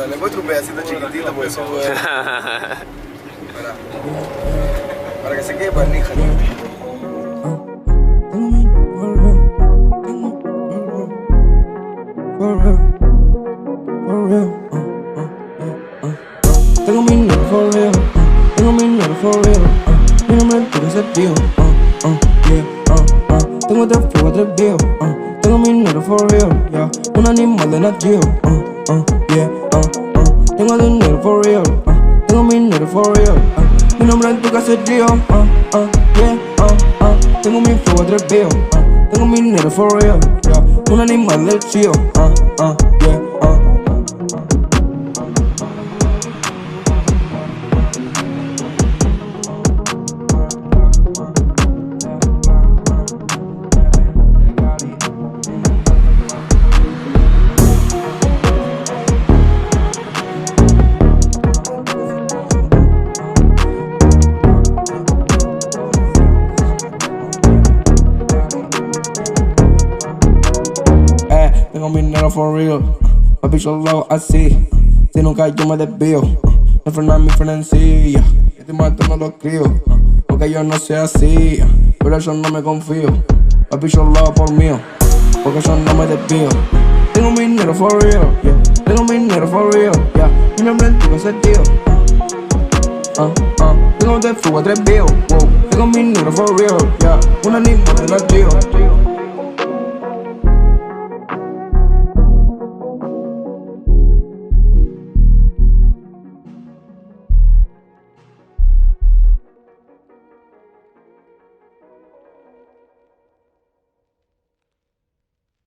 Bueno, le muestro un pedacito chiquitito porque soy bueno. Para que se quede para el hija. Tengo mi número for real, tengo mi número for real, mi nombre es tu desafío, tengo tres fuegos, tres viejos, tengo mi número for real, yeah, un animal de Nat Geo, tengo dinero for real, tengo mi número for real, mi nombre es tu caserío, tengo mi fuego, tres viejos, tengo mi número for real, yeah, un animal del chío, tengo mi dinero for real, papi yo lo hago así, si nunca yo me desvío, no frena mi frenesía, este mato no lo crío, porque yo no soy así, pero yo no me confío, papi yo lo hago por mío, porque yo no me desvío, tengo mi dinero for real, yeah, tengo mi dinero for real, yeah, mi nombre es tu sentido, tengo tres fugas, tres viejos, wow, tengo mi dinero for real, yeah, un animal de la tío.